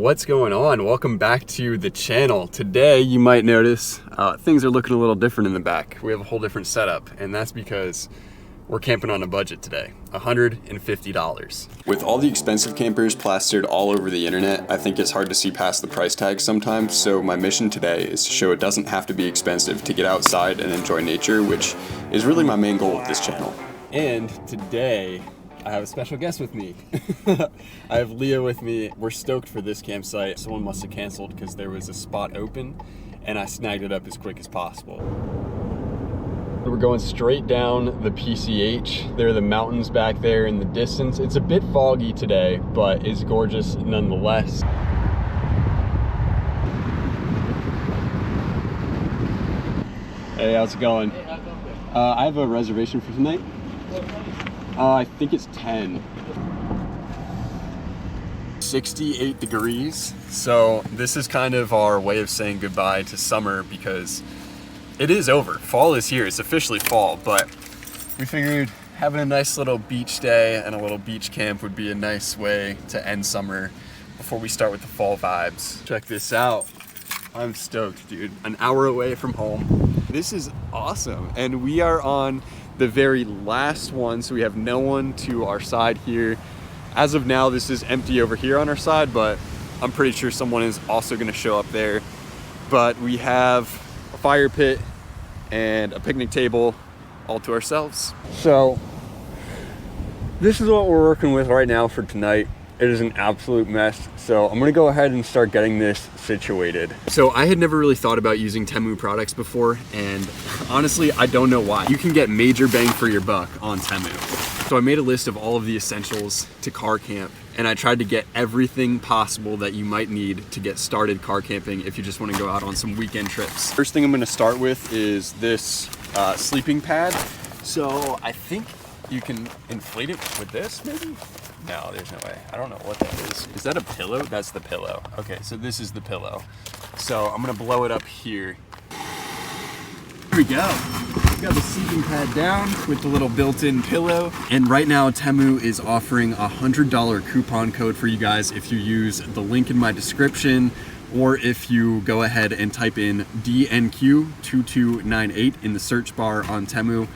What's going on? Welcome back to the channel. Today you might notice things are looking a little different in the back. We have a whole different setup, and that's because we're camping on a budget today, $150. With all the expensive campers plastered all over the internet, I think it's hard to see past the price tag sometimes, so my mission today is to show it doesn't have to be expensive to get outside and enjoy nature, which is really my main goal with this channel. And today, I have a special guest with me. I have Leah with me. We're stoked for this campsite. Someone must have canceled because there was a spot open and I snagged it up as quick as possible. We're going straight down the PCH. There are the mountains back there in the distance. It's a bit foggy today, but it's gorgeous nonetheless. Hey, how's it going? Hey, how's it going? I have a reservation for tonight. I think it's 10. 68 degrees. So this is kind of our way of saying goodbye to summer because it is over. Fall is here. It's officially fall, but we figured having a nice little beach day and a little beach camp would be a nice way to end summer before we start with the fall vibes. Check this out. I'm stoked, dude. An hour away from home. This is awesome. And we are on the very last one, so we have no one to our side here. As of now, this is empty over here on our side, but I'm pretty sure someone is also gonna show up there. But we have a fire pit and a picnic table all to ourselves. So this is what we're working with right now for tonight. It is an absolute mess, so I'm gonna go ahead and start getting this situated. So I had never really thought about using Temu products before, and honestly, I don't know why. You can get major bang for your buck on Temu. So I made a list of all of the essentials to car camp, and I tried to get everything possible that you might need to get started car camping if you just wanna go out on some weekend trips. First thing I'm gonna start with is this sleeping pad. So I think you can inflate it with this, maybe? No, there's no way. I don't know what that is. Is that a pillow? That's the pillow. Okay, so this is the pillow. So I'm gonna blow it up here. Here we go. Got the sleeping pad down with the little built-in pillow. And right now, Temu is offering a $100 coupon code for you guys if you use the link in my description, or if you go ahead and type in DNQ2298 in the search bar on Temu.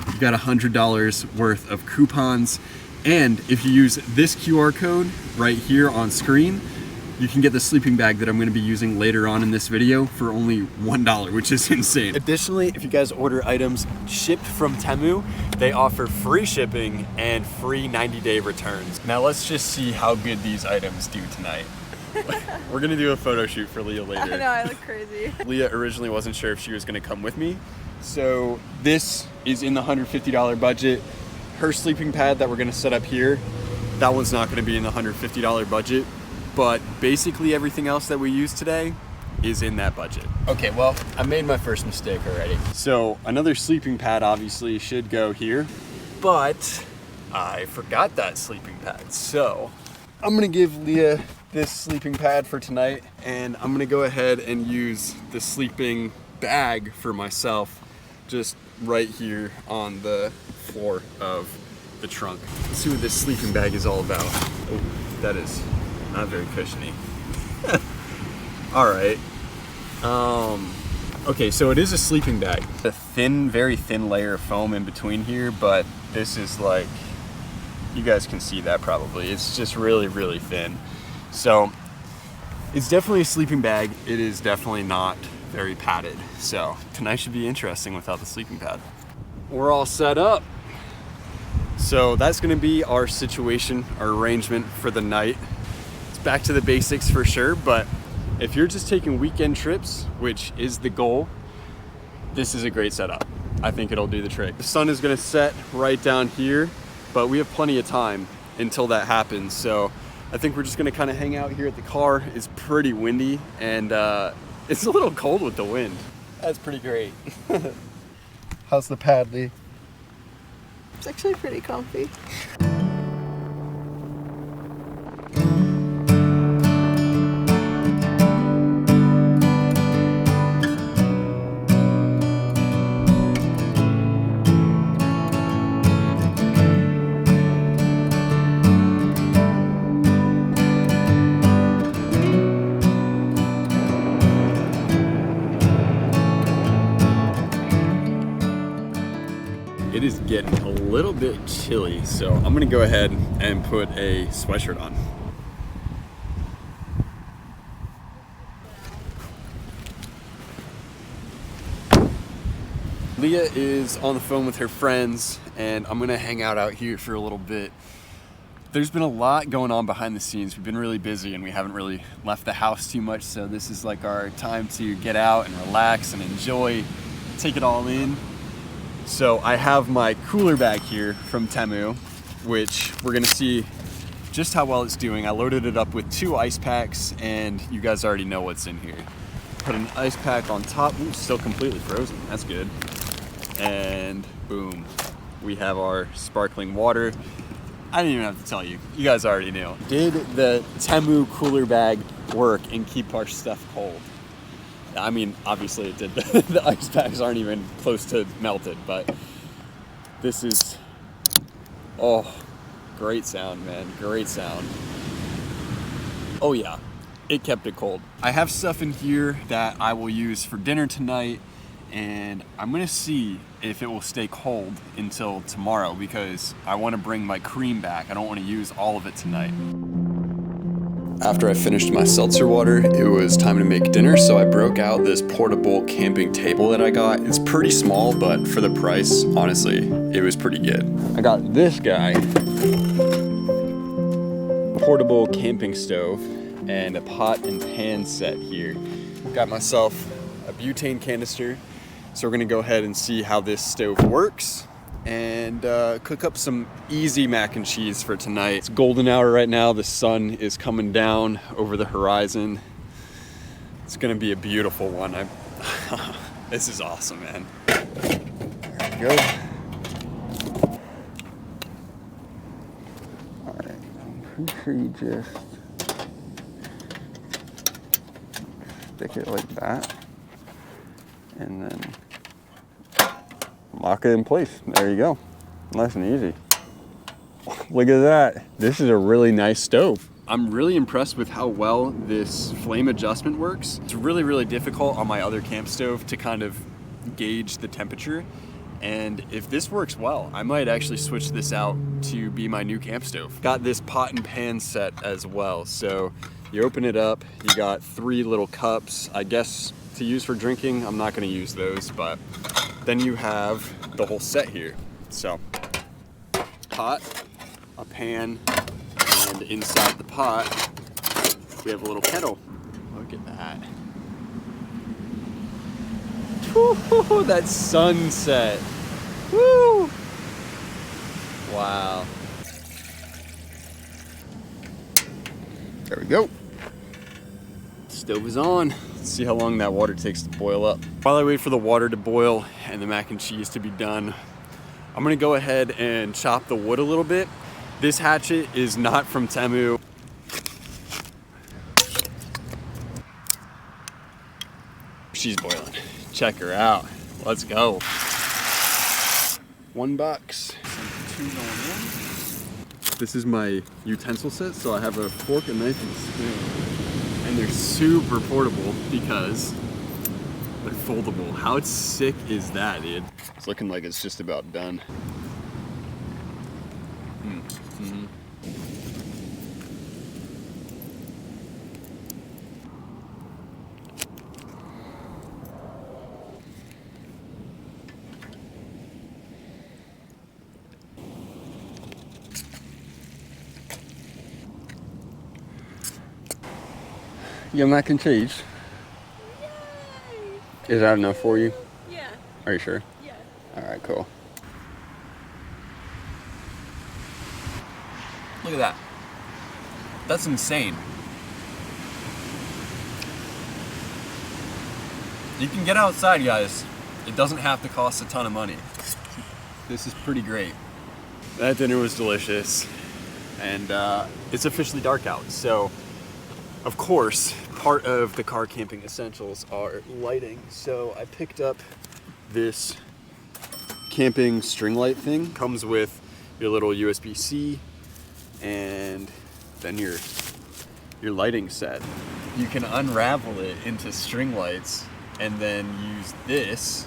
You've got $100 worth of coupons. And if you use this QR code right here on screen, you can get the sleeping bag that I'm gonna be using later on in this video for only $1, which is insane. Additionally, if you guys order items shipped from Temu, they offer free shipping and free 90-day returns. Now let's just see how good these items do tonight. We're gonna do a photo shoot for Leah later. I know, I look crazy. Leah originally wasn't sure if she was gonna come with me. So this is in the $150 budget. Her sleeping pad that we're gonna set up here, that one's not gonna be in the $150 budget, but basically everything else that we use today is in that budget. Okay, well, I made my first mistake already. So another sleeping pad obviously should go here, but I forgot that sleeping pad. So I'm gonna give Leah this sleeping pad for tonight, and I'm gonna go ahead and use the sleeping bag for myself just right here on the floor of the trunk. Let's see what this sleeping bag is all about. Oh, that is not very cushiony. All right. Okay, so it is a sleeping bag. A thin, very thin layer of foam in between here, but this is like, you guys can see that probably. It's just really, really thin. So it's definitely a sleeping bag. It is definitely not very padded. So tonight should be interesting without the sleeping pad. We're all set up. So that's gonna be our situation, our arrangement for the night. It's back to the basics for sure, but if you're just taking weekend trips, which is the goal, this is a great setup. I think it'll do the trick. The sun is gonna set right down here, but we have plenty of time until that happens. So I think we're just gonna kind of hang out here at the car. It's pretty windy and it's a little cold with the wind. That's pretty great. How's the pad, Lee? It's actually pretty comfy. it is getting a little bit chilly, so I'm gonna go ahead and put a sweatshirt on. Leah is on the phone with her friends, and I'm gonna hang out here for a little bit. There's been a lot going on behind the scenes. We've been really busy and we haven't really left the house too much, so this is like our time to get out and relax and enjoy, take it all in. So I have my cooler bag here from Temu, which we're gonna see just how well it's doing. I loaded it up with 2 ice packs, and you guys already know what's in here. Put an ice pack on top. Ooh, still completely frozen, that's good. And boom, we have our sparkling water. I didn't even have to tell you. You guys already knew. Did the Temu cooler bag work and keep our stuff cold? I mean, obviously it did. The ice packs aren't even close to melted, but this is, oh, great sound, man. Great sound. Oh yeah, it kept it cold. I have stuff in here that I will use for dinner tonight, and I'm gonna see if it will stay cold until tomorrow because I wanna bring my cream back. I don't wanna use all of it tonight. After I finished my seltzer water, it was time to make dinner, so I broke out this portable camping table that I got. It's pretty small, but for the price, honestly, it was pretty good. I got this guy, portable camping stove, and a pot and pan set here. Got myself a butane canister. So we're gonna go ahead and see how this stove works and cook up some easy mac and cheese for tonight. It's golden hour right now. The sun is coming down over the horizon. It's gonna be a beautiful one. This is awesome, man. There we go. All right, I'm pretty sure you just stick it like that. And then lock it in place. There you go. Nice and easy. Look at that. This is a really nice stove. I'm really impressed with how well this flame adjustment works. It's really, really difficult on my other camp stove to kind of gauge the temperature. And if this works well, I might actually switch this out to be my new camp stove. Got this pot and pan set as well. So you open it up, you got 3 little cups, I guess, to use for drinking. I'm not gonna use those, but then you have the whole set here. So, pot, a pan, and inside the pot, we have a little kettle. Look at that. Woo, that sunset. Woo! Wow. There we go. Stove is on. Let's see how long that water takes to boil up. While I wait for the water to boil and the mac and cheese to be done, I'm gonna go ahead and chop the wood a little bit. This hatchet is not from Temu. She's boiling. Check her out. Let's go. $1. $2 going in. This is my utensil set, so I have a fork, a knife, and a spoon. And they're super portable because they're foldable. How sick is that, dude? It's looking like it's just about done. Mm-hmm. Your mac and cheese? Yay! Is that enough for you? Yeah. Are you sure? Yeah. All right, cool. Look at that. That's insane. You can get outside, guys. It doesn't have to cost a ton of money. This is pretty great. That dinner was delicious. And it's officially dark out, so of course, part of the car camping essentials are lighting. So I picked up this camping string light thing. Comes with your little USB-C and then your lighting set. You can unravel it into string lights and then use this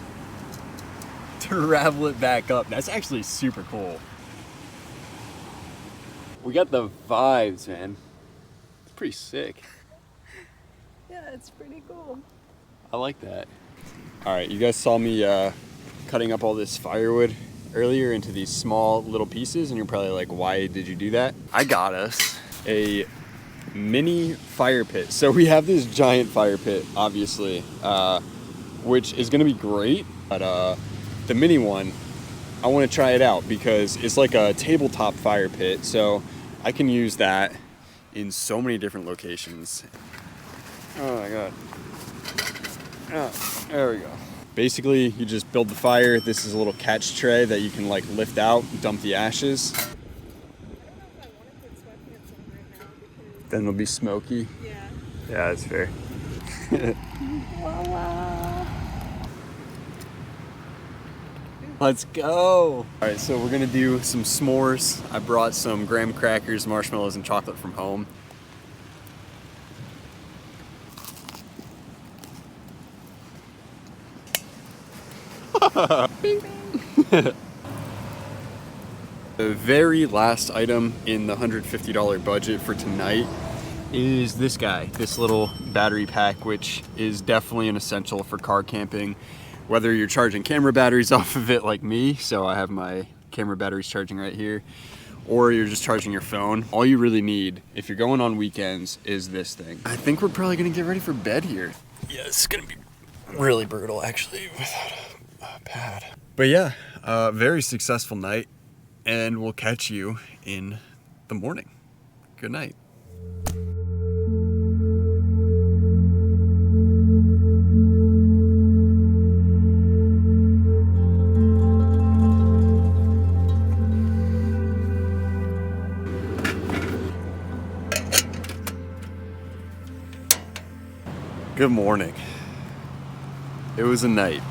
to ravel it back up. That's actually super cool. We got the vibes, man. It's pretty sick. Yeah, it's pretty cool. I like that. All right, you guys saw me cutting up all this firewood earlier into these small little pieces, and you're probably like, why did you do that? I got us a mini fire pit. So we have this giant fire pit, obviously, which is gonna be great, but the mini one, I wanna try it out because it's like a tabletop fire pit, so I can use that in so many different locations. Oh my God. Oh, there we go. Basically, you just build the fire. This is a little catch tray that you can like lift out, dump the ashes. Then it'll be smoky. Yeah. Yeah, that's fair. Let's go. All right, so we're gonna do some s'mores. I brought some graham crackers, marshmallows, and chocolate from home. The very last item in the $150 budget for tonight is this guy, this little battery pack, which is definitely an essential for car camping. Whether you're charging camera batteries off of it like me, so I have my camera batteries charging right here, or you're just charging your phone, all you really need if you're going on weekends is this thing. I think we're probably gonna get ready for bed here. Yeah, it's gonna be really brutal actually without a pad. But yeah, very successful night, and we'll catch you in the morning. Good night. Good morning. It was a night.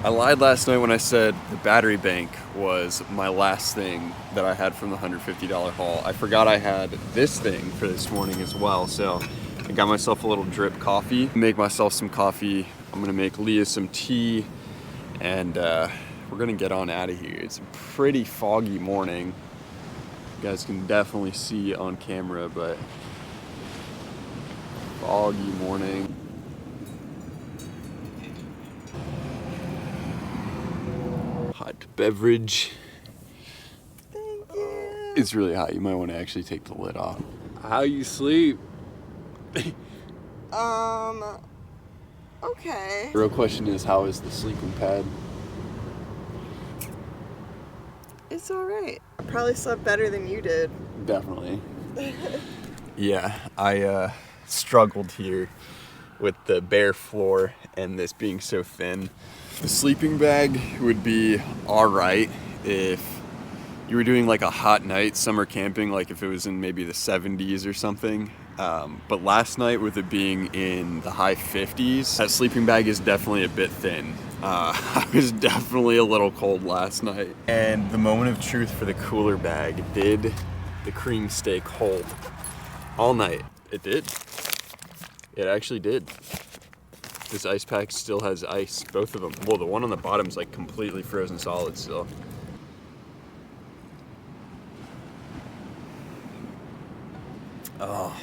I lied last night when I said the battery bank was my last thing that I had from the $150 haul. I forgot I had this thing for this morning as well, so I got myself a little drip coffee. Make myself some coffee. I'm gonna make Leah some tea, and we're gonna get on out of here. It's a pretty foggy morning. You guys can definitely see on camera, but foggy morning. Hot beverage. Thank you. It's really hot. You might want to actually take the lid off. How you sleep? Okay. The real question is, how is the sleeping pad? It's alright. I probably slept better than you did. Definitely. Yeah, I struggled here with the bare floor and this being so thin. The sleeping bag would be alright if you were doing like a hot night summer camping, like if it was in maybe the 70s or something. But last night, with it being in the high 50s, that sleeping bag is definitely a bit thin. I was definitely a little cold last night. And the moment of truth for the cooler bag, did the cream steak hold all night? It did. It actually did. This ice pack still has ice, both of them. Well, the one on the bottom is like completely frozen solid still. Oh.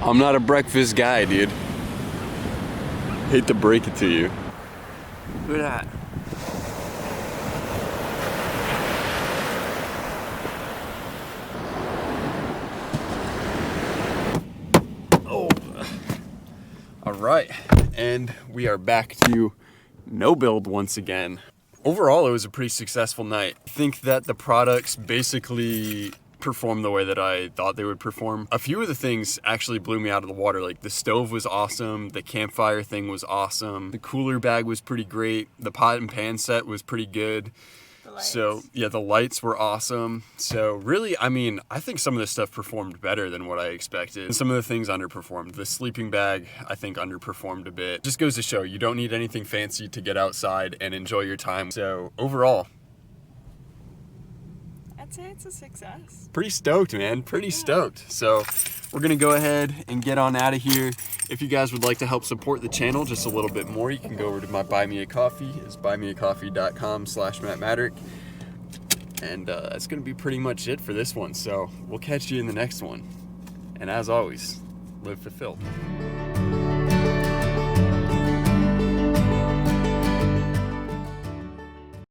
I'm not a breakfast guy, dude. Hate to break it to you. Look at that. Oh. All right, and we are back to no build once again. Overall, it was a pretty successful night. I think that the products basically performed the way that I thought they would perform. A few of the things actually blew me out of the water. Like the stove was awesome, the campfire thing was awesome, the cooler bag was pretty great, the pot and pan set was pretty good. The lights. So yeah, the lights were awesome. So really, I mean, I think some of this stuff performed better than what I expected. And some of the things underperformed. The sleeping bag, I think, underperformed a bit. Just goes to show you don't need anything fancy to get outside and enjoy your time. So overall, I'd say it's a success. pretty stoked, man. Pretty stoked. So we're gonna go ahead and get on out of here. If you guys would like to help support the channel just a little bit more, you can go over to my Buy Me a Coffee. It's buymeacoffee.com/MattMatterick. And that's gonna be pretty much it for this one. So we'll catch you in the next one. And as always, live fulfilled.